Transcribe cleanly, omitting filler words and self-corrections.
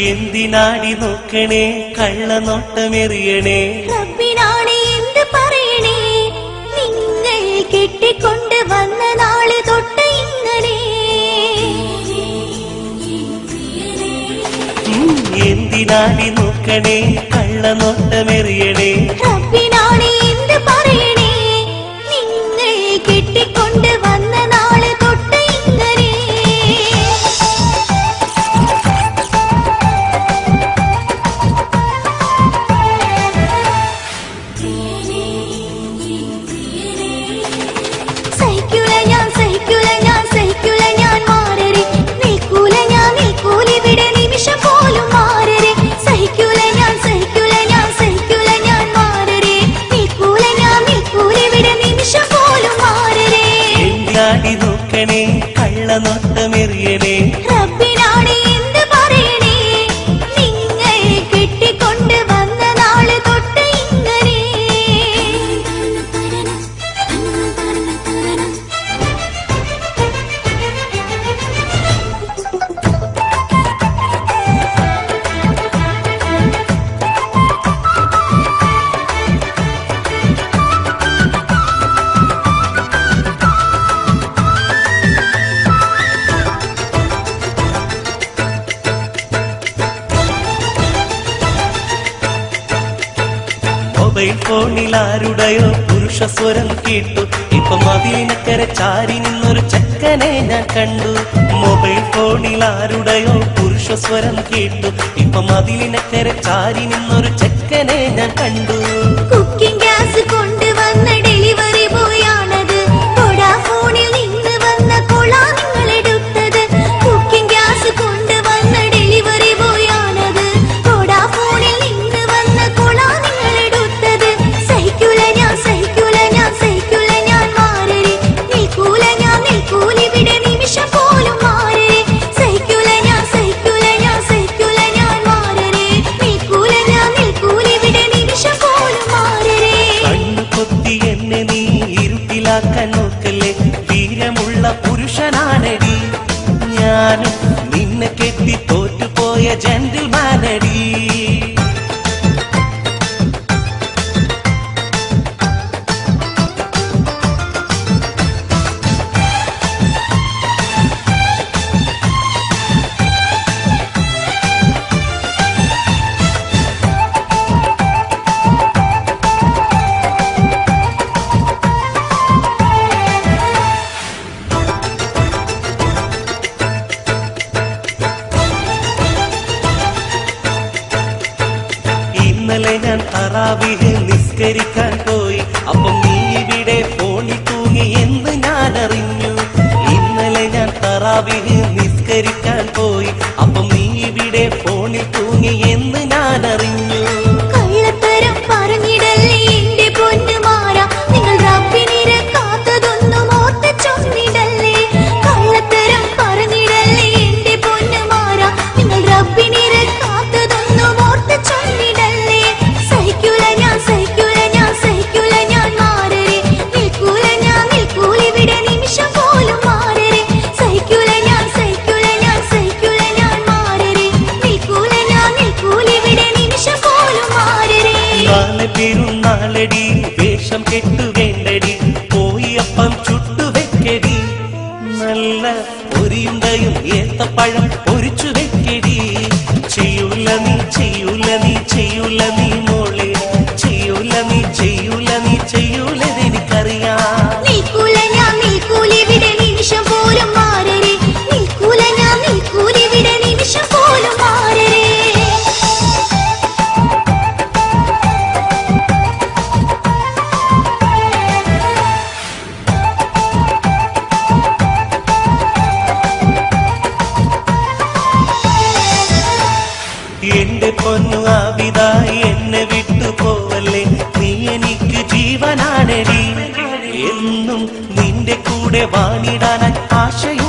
എന്തിനാടി നോക്കണേ കള്ളനോട്ടമെറിയണേ റബ്ബിനാണ് എന്ത് പറയണേ നിങ്ങൾ കെട്ടിക്കൊണ്ട് വന്ന നാള് തൊട്ട് ഇങ്ങനെ എന്തിനാടി നോക്കണേ കള്ളനോട്ടമെറിയണേ റബ്ബിനാണ് എന്ത് പറയണേ നിങ്ങൾ കെട്ടിക്കൊണ്ട് വന്ന നാള് തൊട്ട് ഇങ്ങനെ കള്ളനോട്ടമെറിയണേ റബ്ബിനാണ് എന്ത് പറയണേ നിങ്ങൾ കെട്ടിക്കൊണ്ട് വന്ന നാള് തൊട്ട് ഇങ്ങനെ മൊബൈൽ ഫോണിൽ ആരുടെയോ പുരുഷ സ്വരം കേട്ടു ഇപ്പൊ മതിലിനക്കര ചാരി നിന്നൊരു ചെക്കനെ ഞാൻ കണ്ടു മൊബൈൽ ഫോണിൽ ആരുടെയോ പുരുഷ സ്വരം കേട്ടു ഇപ്പൊ മതിലിനക്കര ചാരി നിന്നൊരു ചെക്കനെ ഞാൻ കണ്ടു കുക്കിംഗ് ഗ്യാസ് കൊണ്ടുവന്ന ഡെലിവറി ബോയാണത് വോഡാഫോണിൽ നിന്ന് വന്ന കൊളാ നിങ്ങൾ എടുത്തത് കുക്കിംഗ് ഗ്യാസ് കൊണ്ടുവന്ന ഡെലിവറി ബോയാണത് വോഡാഫോണിൽ നിന്ന് വന്ന കൊളാ നിങ്ങൾ എടുത്തത് സഹിക്കൂല ഞാൻ മാറരെ നിൽക്കൂല ഇവിടെ നിമിഷം പോലും മാറരെ സഹിക്കൂല ഞാൻ മാറരെ നിൽക്കൂല ഇവിടെ നിമിഷം പോലും മാറരെ കണ്ണു കൊത്തി എന്നെ നീ ഇരുട്ടിലാക്കാൻ നോക്കല്ലേ വീരമുള്ള പുരുഷനാണടി ഞാനും നിന്നെ കെട്ടി തോറ്റുപോയ ജെന്റിൽമാനടി ഇന്നലെ ഞാൻ തറാവീഹ് നിസ്കരിക്കാൻ പോയി അപ്പം നീ ഇവിടെ ഫോണിൽ തൂങ്ങി എന്ന് ഞാൻ അറിഞ്ഞു ഇന്നലെ ഞാൻ തറാവീഹ് നിസ്കരിക്കാൻ പോയി അപ്പം നീ ഇവിടെ ഫോണിൽ തൂങ്ങി എന്ന് ഞാൻ അറിഞ്ഞു കള്ളത്തരം പറഞ്ഞിടല്ലേ എന്റെ പൊന്നുമാരാ നിങ്ങൾ റബ്ബിനിരക്കാത്തതൊന്നും ഓർത്ത് ചൊന്നിടല്ലേ കള്ളത്തരം പറഞ്ഞിടല്ലേ എന്റെ പൊന്നുമാരാ നിങ്ങൾ റബ്ബിനിരക്കാത്തതൊന്നും ഓർത്ത് ചൊന്നിടല്ലേ സഹിക്കൂല ഞാൻ മാറരെ നിൽക്കൂല ഇവിടെ നിമിഷം പോലും മാറരെ സഹിക്കൂല ഞാൻ മാറരെ നിൽക്കൂല ഇവിടെ നിമിഷം പോലും മാറരെ നാളെ പെരുന്നാളടി വേഷം കെട്ടുവേണ്ടടി പോയി അപ്പം ചുട്ടുവെക്കടി നല്ല പൊരിയുണ്ടയും ഏത്തപ്പഴം പൊരിച്ചു വെക്കടി ചെയ്യൂല നീ മോളെ ചെയ്യൂലെനിക്കറിയാം നിൽക്കൂല ഇവിടെ നിമിഷം പോലും മാറരെ നിൽക്കൂല ഇവിടെ നിമിഷം പോലും മാറരെ എന്റെ പൊന്നു ആവിതായി എന്നെ വിട്ടു പോവല്ലേ നീ എനിക്ക് ജീവനാണടി എന്നും നിന്റെ കൂടെ വാണിടാൻ ആശയും